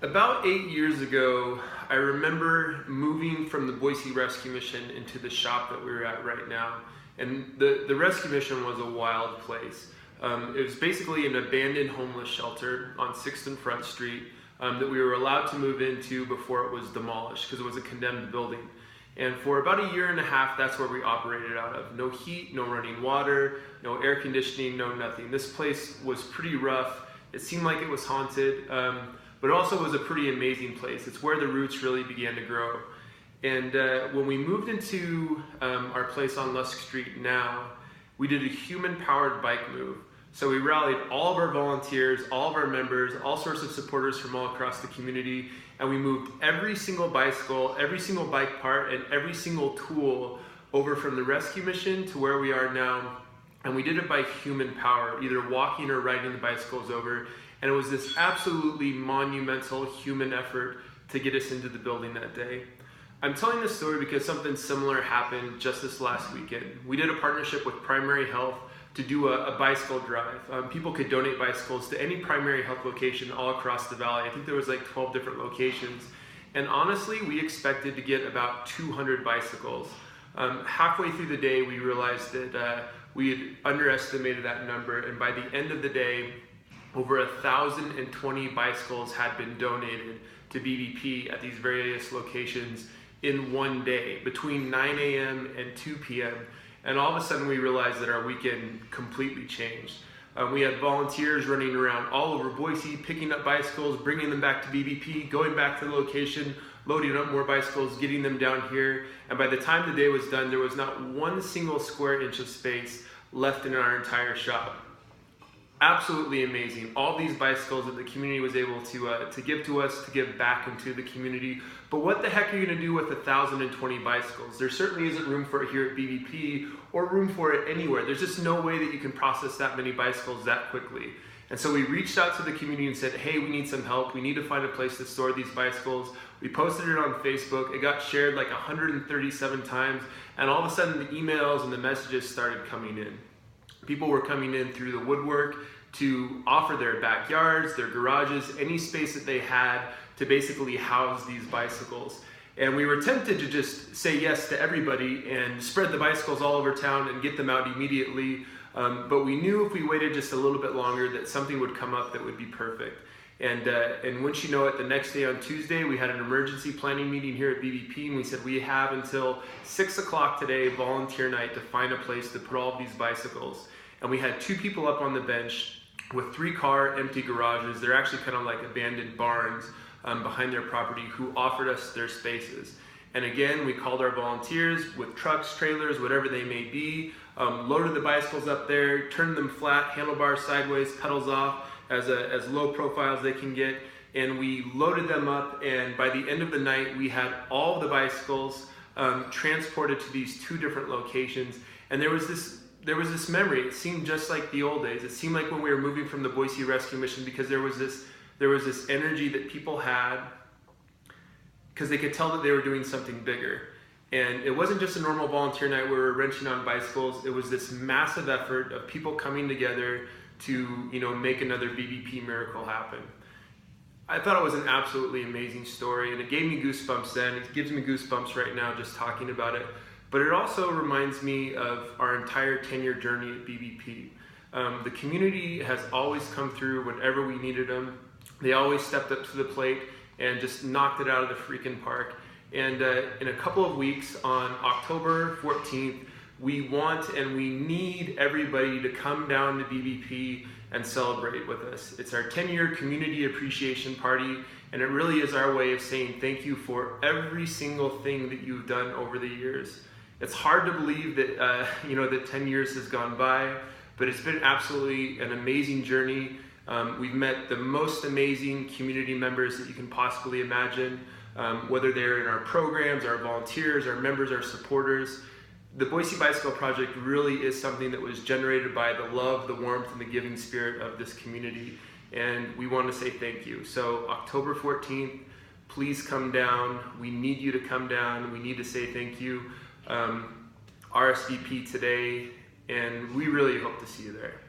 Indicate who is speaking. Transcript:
Speaker 1: About 8 years ago, I remember moving from the Boise Rescue Mission into the shop that we're at right now. And the rescue mission was a wild place. It was basically an abandoned homeless shelter on 6th and Front Street that we were allowed to move into before it was demolished because it was a condemned building. And for about a year and a half, that's where we operated out of. No heat, no running water, no air conditioning, no nothing. This place was pretty rough. It seemed like it was haunted, but it also was a pretty amazing place. It's where the roots really began to grow. And when we moved into our place on Lusk Street now, we did a human-powered bike move. So we rallied all of our volunteers, all of our members, all sorts of supporters from all across the community, and we moved every single bicycle, every single bike part, and every single tool over from the rescue mission to where we are now. And we did it by human power, either walking or riding the bicycles over. And it was this absolutely monumental human effort to get us into the building that day. I'm telling this story because something similar happened just this last weekend. We did a partnership with Primary Health to do a bicycle drive. People could donate bicycles to any Primary Health location all across the valley. I think there was like 12 different locations. And honestly, we expected to get about 200 bicycles. Halfway through the day, we realized that we had underestimated that number. And by the end of the day, over 1,020 bicycles had been donated to BBP at these various locations in one day, between 9 a.m. and 2 p.m. And all of a sudden we realized that our weekend completely changed. We had volunteers running around all over Boise, picking up bicycles, bringing them back to BBP, going back to the location, loading up more bicycles, getting them down here. And by the time the day was done, there was not one single square inch of space left in our entire shop. Absolutely amazing. All these bicycles that the community was able to give to us, to give back into the community. But what the heck are you going to do with 1,020 bicycles? There certainly isn't room for it here at BBP or room for it anywhere. There's just no way that you can process that many bicycles that quickly. And so we reached out to the community and said, hey, we need some help. We need to find a place to store these bicycles. We posted it on Facebook. It got shared like 137 times. And all of a sudden the emails and the messages started coming in. People were coming in through the woodwork to offer their backyards, their garages, any space that they had to basically house these bicycles. And we were tempted to just say yes to everybody and spread the bicycles all over town and get them out immediately. But we knew if we waited just a little bit longer that something would come up that would be perfect. And once you know it, the next day on Tuesday, we had an emergency planning meeting here at BBP, and we said we have until 6 o'clock today, volunteer night, to find a place to put all of these bicycles. And we had 2 people up on the bench with 3-car empty garages. They're actually kind of like abandoned barns behind their property, who offered us their spaces. And again, we called our volunteers with trucks, trailers, whatever they may be, loaded the bicycles up there, turned them flat, handlebars sideways, pedals off, as low profile as they can get. And we loaded them up, and by the end of the night, we had all the bicycles transported to these 2 different locations. And there was this memory. It seemed just like the old days. It seemed like when we were moving from the Boise Rescue Mission, because there was this energy that people had, because they could tell that they were doing something bigger. And it wasn't just a normal volunteer night where we were wrenching on bicycles. It was this massive effort of people coming together to, make another BBP miracle happen. I thought it was an absolutely amazing story, and it gave me goosebumps then. It gives me goosebumps right now just talking about it. But it also reminds me of our entire 10-year journey at BBP. The community has always come through whenever we needed them. They always stepped up to the plate and just knocked it out of the freaking park. And in a couple of weeks, on October 14th, we want and we need everybody to come down to BBP and celebrate with us. It's our 10-year community appreciation party, and it really is our way of saying thank you for every single thing that you've done over the years. It's hard to believe that that 10 years has gone by, but it's been absolutely an amazing journey. We've met the most amazing community members that you can possibly imagine, whether they're in our programs, our volunteers, our members, our supporters. The Boise Bicycle Project really is something that was generated by the love, the warmth, and the giving spirit of this community, and we want to say thank you. So October 14th, please come down. We need you to come down. We need to say thank you. RSVP today, and we really hope to see you there.